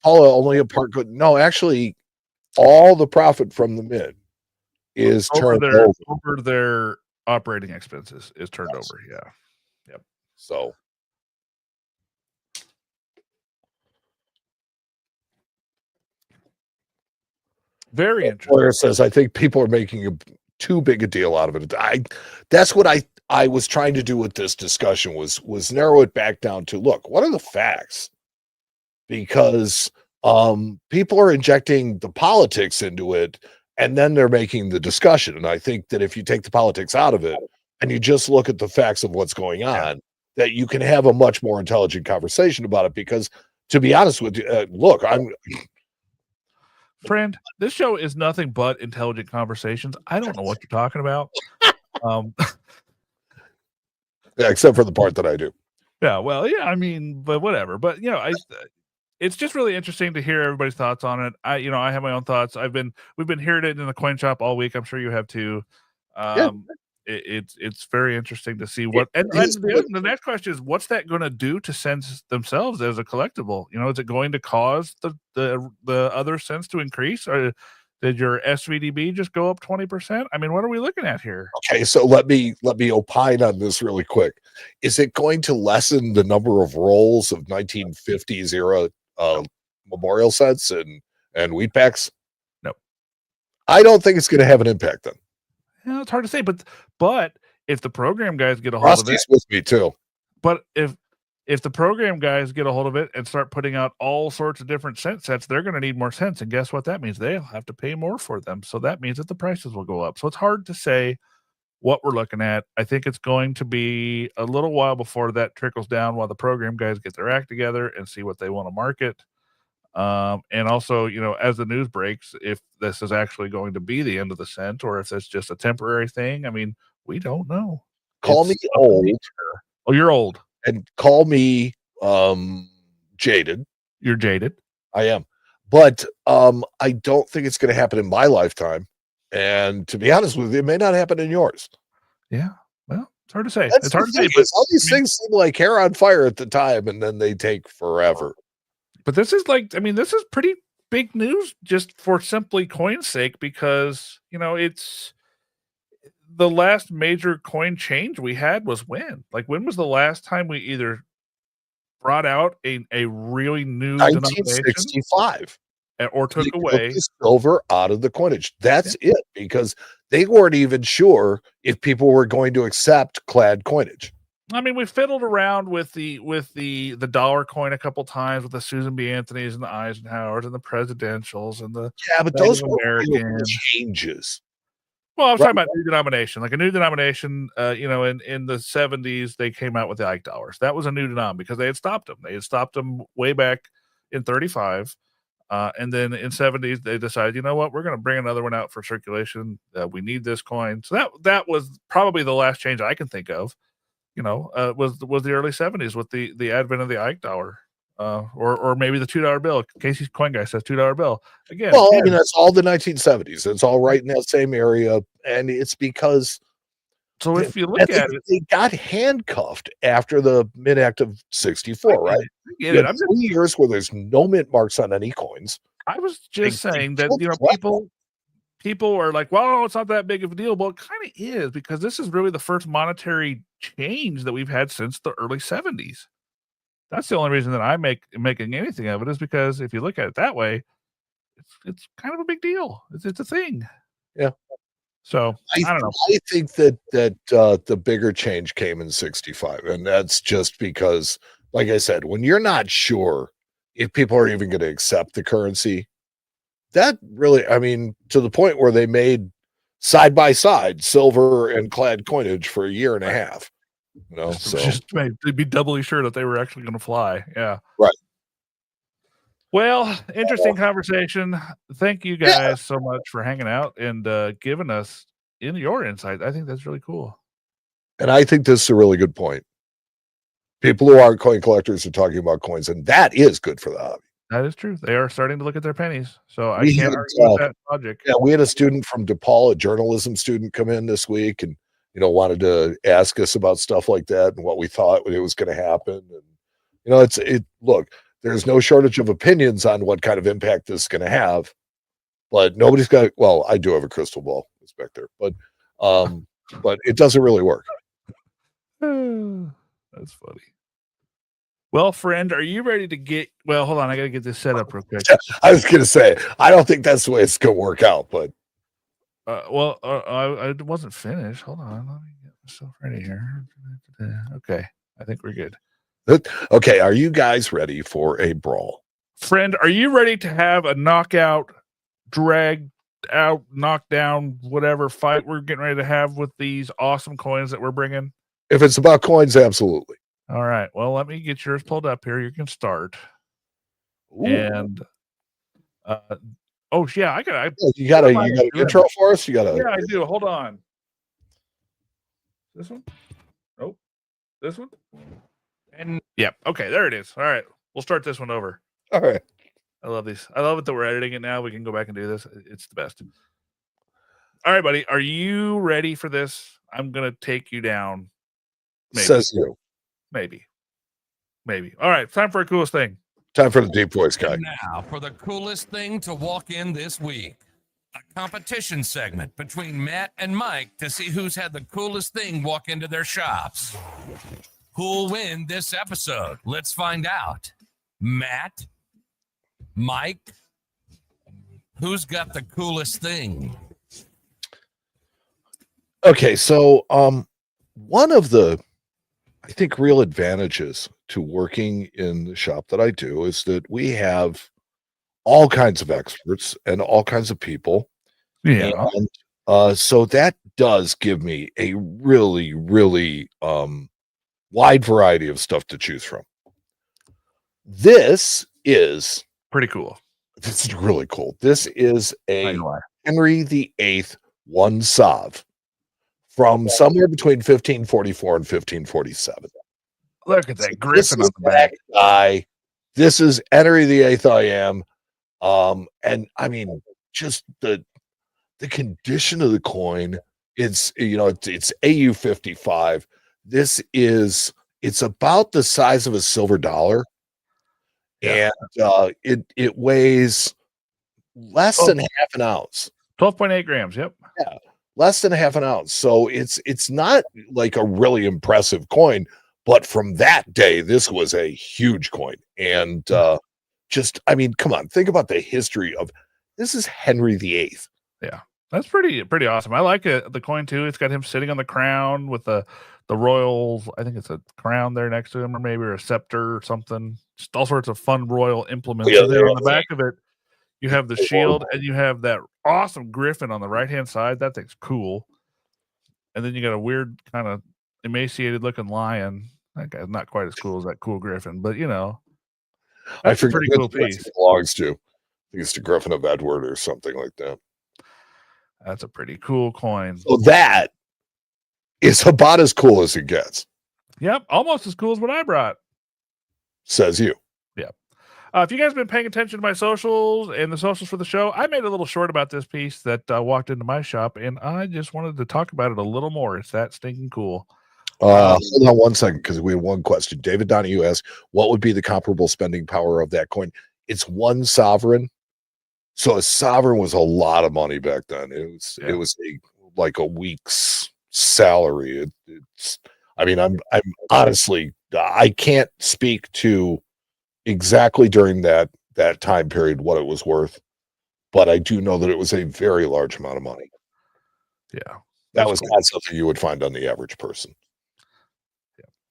Paula, only a part good. No, actually, all the profit from the mint is turned over their operating expenses is turned over. Yeah. Yep. So. Very interesting. Blair says, I think people are making too big a deal out of it. That's what I was trying to do with this discussion was narrow it back down to, look, what are the facts? Because people are injecting the politics into it, and then they're making the discussion. And I think that if you take the politics out of it and you just look at the facts of what's going on, that you can have a much more intelligent conversation about it. Because to be honest with you, look, friend, this show is nothing but intelligent conversations. I don't know what you're talking about. Yeah, except for the part that I do. Yeah, well, yeah, I mean, but whatever. But it's just really interesting to hear everybody's thoughts on it. I have my own thoughts. We've been hearing it in the coin shop all week. I'm sure you have too. It's very interesting to see what. And the next question is, what's that going to do to cents themselves as a collectible? Is it going to cause the other cents to increase, or did your SVDB just go up 20%? I mean, what are we looking at here? Okay, so let me opine on this really quick. Is it going to lessen the number of rolls of 1950s era memorial sets and wheat packs? No, I don't think it's going to have an impact then. Yeah, it's hard to say, but if the program guys get a hold of it, with me too. But if the program guys get a hold of it and start putting out all sorts of different cent sets, they're going to need more cents. And guess what that means? They'll have to pay more for them. So that means that the prices will go up. So it's hard to say what we're looking at. I think it's going to be a little while before that trickles down while the program guys get their act together and see what they want to market. And also, as the news breaks, if this is actually going to be the end of the cent or if it's just a temporary thing, I mean, we don't know. Call me old. Oh, you're old. And call me jaded. You're jaded. I am. But I don't think it's going to happen in my lifetime. And to be honest with you, it may not happen in yours. Yeah. Well, it's hard to say. It's hard to say. But all these things seem like hair on fire at the time, and then they take forever. But this is this is pretty big news just for simply coin's sake, because, it's the last major coin change we had was when? Like, when was the last time we either brought out a really new 1965 or took away the silver out of the coinage? That's it, because they weren't even sure if people were going to accept clad coinage. I mean, we fiddled around with the dollar coin a couple times with the Susan B. Anthony's and the Eisenhowers and the presidentials and the but those were American changes. Well, I was talking about new denomination, like a new denomination. In the 70s, they came out with the Ike dollars. That was a new denom because they had stopped them. They had stopped them way back in 35. And then in 70s, they decided, you know what, we're going to bring another one out for circulation. We need this coin. So that was probably the last change I can think of, was the early 70s with the advent of the Ike dollar. Or maybe the $2 bill. Casey's Coin Guy says $2 bill again. Well, I mean, that's all the 1970s. It's all right in that same area, and it's because. So if you look at it, they got handcuffed after the Mint Act of '64, right? You had 3 years where there's no mint marks on any coins. I was just saying that people are like, well, it's not that big of a deal. Well, it kind of is, because this is really the first monetary change that we've had since the early 70s. That's the only reason that I'm making anything of it, is because if you look at it that way, it's kind of a big deal. It's a thing. Yeah. So I don't know. I think that the bigger change came in 65, and that's just because, like I said, when you're not sure if people are even going to accept the currency, that really, I mean, to the point where they made side by side silver and clad coinage for a year and a half. So just to be doubly sure that they were actually going to fly. Yeah. Right. Well, interesting conversation. Thank you guys so much for hanging out and giving us your insight. I think that's really cool. And I think this is a really good point. People who aren't coin collectors are talking about coins, and that is good for the hobby. That is true. They are starting to look at their pennies. So I can't argue with that logic. Yeah, we had a student from DePaul, a journalism student, come in this week and wanted to ask us about stuff like that and what we thought it was going to happen. And look, there's no shortage of opinions on what kind of impact this is going to have, but nobody's got. Well, I do have a crystal ball. It's back there, but it doesn't really work. That's funny. Well, friend, are you ready to get? Well, hold on, I got to get this set up real quick. I was going to say, I don't think that's the way it's going to work out, but I wasn't finished. Hold on, let me get myself ready here. Okay, I think we're good. Okay, are you guys ready for a brawl? Friend, are you ready to have a knockout, drag out, knockdown, whatever fight we're getting ready to have with these awesome coins that we're bringing? If it's about coins, absolutely. All right. Well, let me get yours pulled up here. You can start. Ooh. And oh yeah, you got an intro for us? Yeah, I do. Hold on. This one? Nope. This one? And yep. Okay, there it is. All right. We'll start this one over. All right. I love these. I love it that we're editing it now. We can go back and do this. It's the best. All right, buddy. Are you ready for this? I'm gonna take you down. Maybe. Says you. Maybe. All right. Time for a coolest thing. Time for the deep voice guy. And now for the coolest thing to walk in this week. A competition segment between Matt and Mike to see who's had the coolest thing walk into their shops. Who'll win this episode? Let's find out. Matt? Mike? Who's got the coolest thing? Okay, so one of the, I think, real advantages to working in the shop that I do is that we have all kinds of experts and all kinds of people. Yeah. And so that does give me a really, really wide variety of stuff to choose from. This is pretty cool. This is really cool. This is a Henry VIII one Sav from somewhere between 1544 and 1547. Look at that griffin on the back. Guy. This is Henry VIII. I am. And I mean, just the condition of the coin. It's AU 55. It's about the size of a silver dollar. Yeah. And it weighs less than half an ounce. 12.8 grams. Yep. Yeah. Less than half an ounce. So it's not like a really impressive coin, but from that day, this was a huge coin. And I mean, come on, think about the history of this is Henry VIII. Yeah. That's pretty awesome. I like it. The coin too. It's got him sitting on the crown with the royal, I think it's a crown there next to him, or maybe a scepter or something. Just all sorts of fun royal implements. Yeah, there on the back of it, you have the shield and you have that awesome griffin on the right hand side. That thing's cool. And then you got a weird kind of emaciated looking lion. That guy's not quite as cool as that cool griffin, but I forget pretty cool piece. It belongs to. I think it's the Griffin of Edward or something like that. That's a pretty cool coin. So that is about as cool as it gets. Yep, almost as cool as what I brought. Says you. Yeah. If you guys have been paying attention to my socials and the socials for the show, I made a little short about this piece that walked into my shop, and I just wanted to talk about it a little more. It's that stinking cool. Hold on 1 second, because we have one question. David Donahue asks, what would be the comparable spending power of that coin? It's one sovereign. So a sovereign was a lot of money back then. It was like a week's salary. I'm honestly, I can't speak to exactly during that time period what it was worth, but I do know that it was a very large amount of money. Yeah. That was not something you would find on the average person.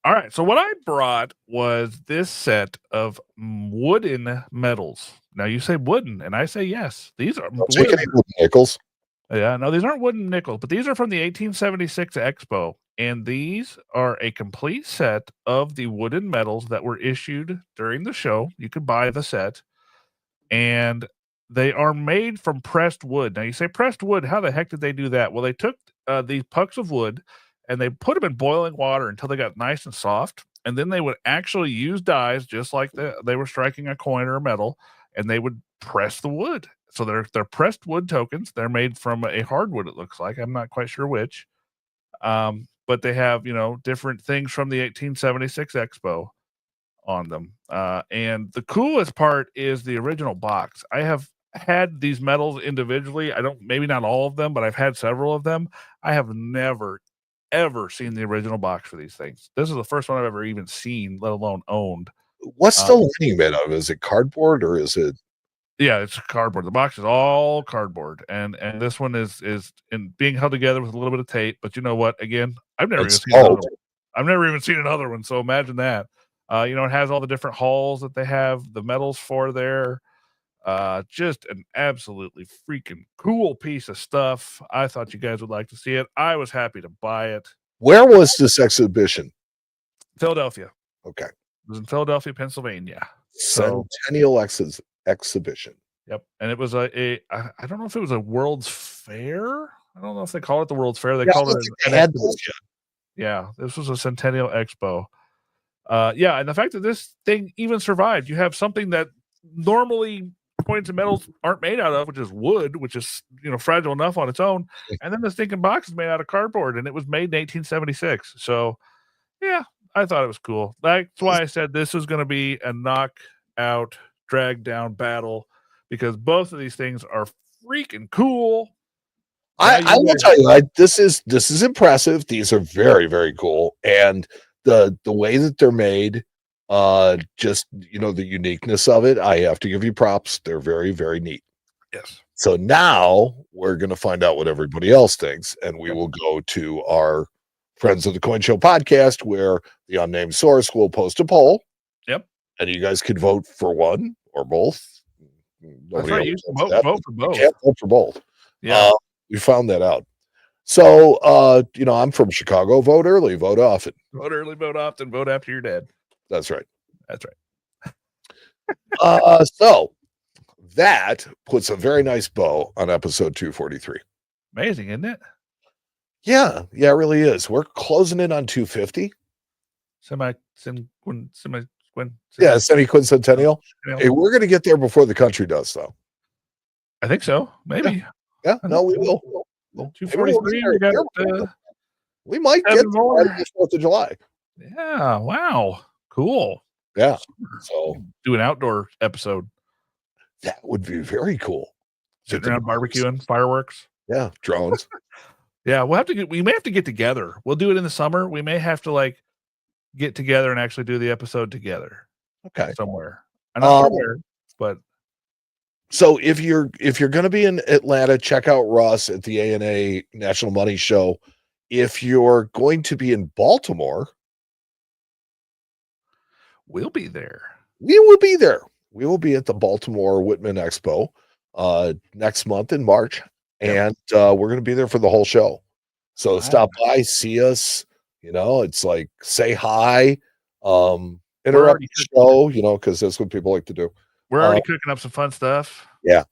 All right, so what I brought was this set of wooden medals. Now you say wooden, and I say yes. These are wooden nickels. Yeah, no, these aren't wooden nickels, but these are from the 1876 Expo, and these are a complete set of the wooden medals that were issued during the show. You could buy the set, and they are made from pressed wood. Now you say pressed wood, how the heck did they do that? Well, they took these pucks of wood, and they put them in boiling water until they got nice and soft. And then they would actually use dies just like they were striking a coin or a metal, and they would press the wood. So they're pressed wood tokens. They're made from a hardwood, it looks like. I'm not quite sure which. But they have, different things from the 1876 Expo on them. And the coolest part is the original box. I have had these medals individually. Maybe not all of them, but I've had several of them. I have never ever seen the original box for these things. This is the first one I've ever even seen, let alone owned. What's the lining made of? Is it cardboard or is it Yeah, it's cardboard. The box is all cardboard, and this one is in being held together with a little bit of tape. But you know what? Again, I've never even seen another one. I've never even seen another one. So imagine that. It has all the different hulls that they have the medals for there. Just an absolutely freaking cool piece of stuff. I thought you guys would like to see it. I was happy to buy it. Where was this exhibition? Philadelphia. Okay. It was in Philadelphia, Pennsylvania. Centennial exhibition. Yep. And it was I don't know if it was a World's Fair. I don't know if they call it the World's Fair. They called it an exhibition. Yeah, this was a Centennial Expo. And the fact that this thing even survived, you have something that normally coins and medals aren't made out of, which is wood, which is fragile enough on its own, and then the stinking box is made out of cardboard, and it was made in 1876. So, yeah, I thought it was cool. That's why I said this is going to be a knockout, drag down battle, because both of these things are freaking cool. I will tell you, this is impressive. These are very, very cool, and the way that they're made, just the uniqueness of it, I have to give you props. They're very, very neat. Yes. So now we're going to find out what everybody else thinks, and we will go to our Friends of the Coin Show podcast, where the unnamed source will post a poll. Yep. And you guys could vote for one or both. That's right. You can vote for both. You can't vote for both. Yeah. We found that out. So, I'm from Chicago. Vote early, vote often. Vote early, vote often, vote after you're dead. That's right. That's right. So that puts a very nice bow on episode 243. Amazing, isn't it? Yeah, it really is. We're closing in on 250. Semi-quincentennial. Hey, we're going to get there before the country does, though. I think so. Maybe. Yeah, no, we will. 243. We might get more the 4th of July. Yeah. Wow. Cool. Yeah. So do an outdoor episode. That would be very cool. Sitting around barbecuing, fireworks. Yeah, drones. Yeah, we may have to get together. We'll do it in the summer. We may have to get together and actually do the episode together. Okay. Somewhere. I'm not sure where, but so if you're going to be in Atlanta, check out Russ at the ANA National Money Show. If you're going to be in Baltimore, we'll be there. We will be there. We will be at the Baltimore Whitman Expo next month in March, and we're going to be there for the whole show. So stop by, see us. It's like say hi, interrupt the show. Because that's what people like to do. We're already cooking up some fun stuff. Yeah.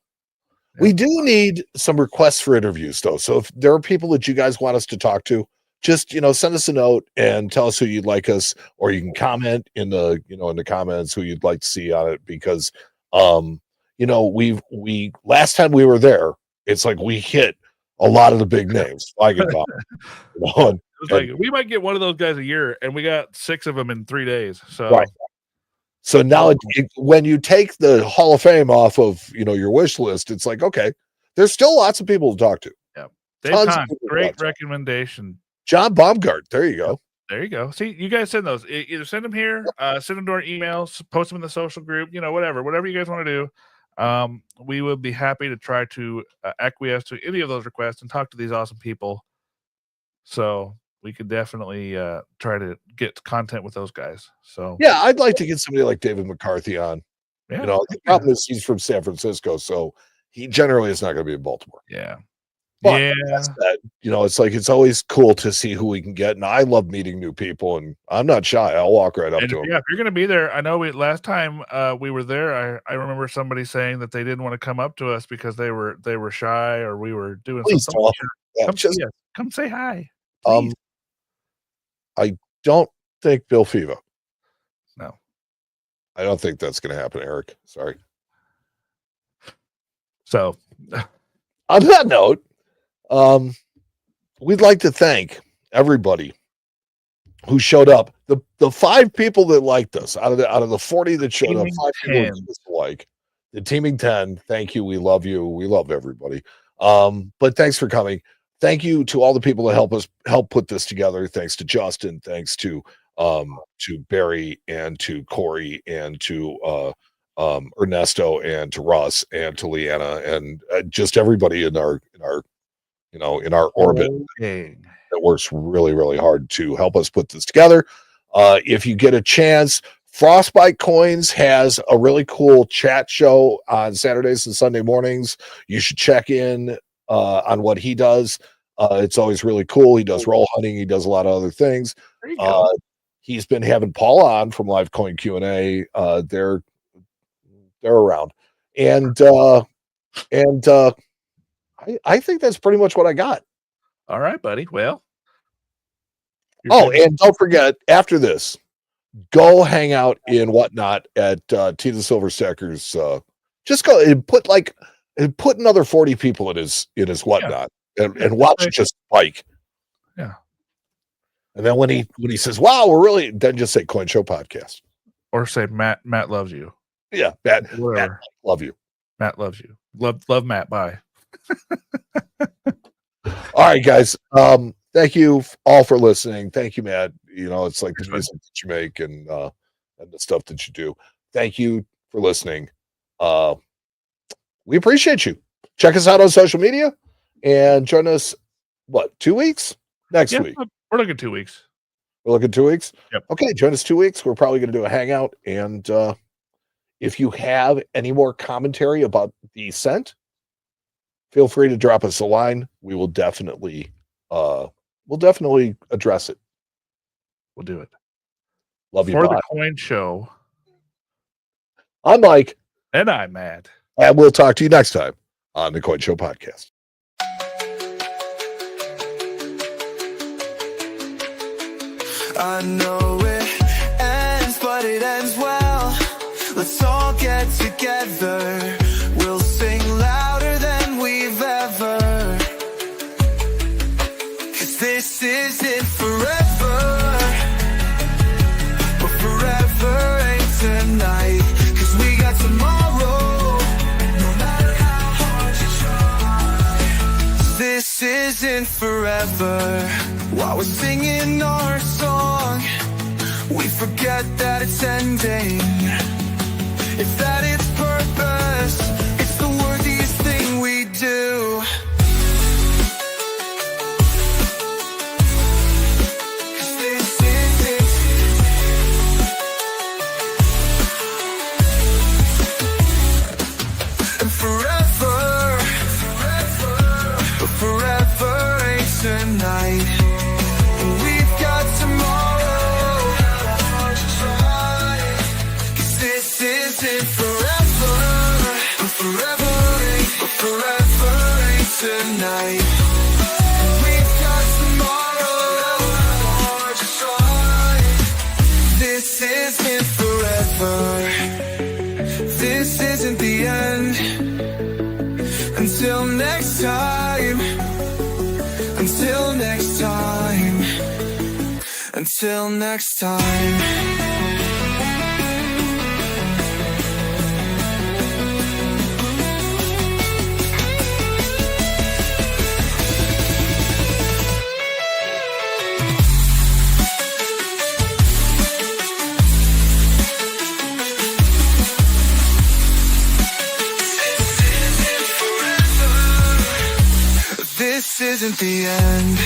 We do need some requests for interviews, though. So if there are people that you guys want us to talk to, just send us a note and tell us who you'd like us, or you can comment in the in the comments who you'd like to see on it, because we last time we were there, it's like we hit a lot of the big names. We might get one of those guys a year, and we got 6 of them in 3 days. So right. So now when you take the Hall of Fame off of your wish list, it's like, okay, there's still lots of people to talk to. Yeah. Dave Kahn, great recommendation. John Baumgart. There you go. There you go. See, you guys send those. Either send them here, send them to our emails, post them in the social group, whatever you guys want to do. We would be happy to try to acquiesce to any of those requests and talk to these awesome people. So we could definitely try to get content with those guys. So yeah, I'd like to get somebody like David McCarthy on. Yeah. The problem is he's from San Francisco, so he generally is not going to be in Baltimore. Yeah. But it's like it's always cool to see who we can get, and I love meeting new people, and I'm not shy. I'll walk right up to them. Yeah, if you're going to be there, I know last time we were there, I remember somebody saying that they didn't want to come up to us because they were shy, or we were doing something. Come say hi. Please. I don't think Bill Fiva. No. I don't think that's going to happen, Eric. Sorry. So, on that note, we'd like to thank everybody who showed up. The 5 people that liked us out of the 40 that showed up, 5 people like the teaming 10. Thank you. We love you. We love everybody. But thanks for coming. Thank you to all the people that help put this together. Thanks to Justin. Thanks to Barry and to Corey and to Ernesto and to Russ and to Leanna and just everybody in our orbit that works really, really hard to help us put this together. If you get a chance, Frostbite Coins has a really cool chat show on Saturdays and Sunday mornings. You should check in on what he does. It's always really cool. He does roll hunting. He does a lot of other things. He's been having Paul on from Live Coin Q&A. They're around. And I think that's pretty much what I got. All right, buddy. Well. And don't forget, after this, go hang out in Whatnot at Tina Silverstacker's. Just go and put another 40 people in his Whatnot and watch it just spike. Yeah. And then when he says, "Wow, we're really," then just say Coin Show Podcast. Or say Matt loves you. Yeah, Matt love you. Matt loves you. Love Matt. Bye. All right, guys. Thank you all for listening. Thank you, Matt. It's like the music that you make and the stuff that you do. Thank you for listening. We appreciate you. Check us out on social media and join us. 2 weeks? Next week. We're looking 2 weeks. We're looking 2 weeks? Yep. Okay, join us 2 weeks. We're probably going to do a hangout. And if you have any more commentary about the scent, feel free to drop us a line. We will definitely address it. We'll do it. Love you. For the Coin Show. I'm Mike. And I'm Matt. And we'll talk to you next time on the Coin Show Podcast. I know it ends, but it ends well. Let's all get together. We'll sing louder than we've ever. 'Cause this isn't forever, but forever ain't tonight. 'Cause we got tomorrow, no matter how hard you try. This isn't forever. While we're singing our song, we forget that it's ending. It's that it's purpose, it's the worthiest thing we do. 'Cause this is it. And forever ain't tonight. We've got tomorrow. 'Cause this isn't forever, but forever ain't tonight. We've got tomorrow. This isn't forever. This isn't the end. Until next time. Until next time. Until next time. This isn't the end.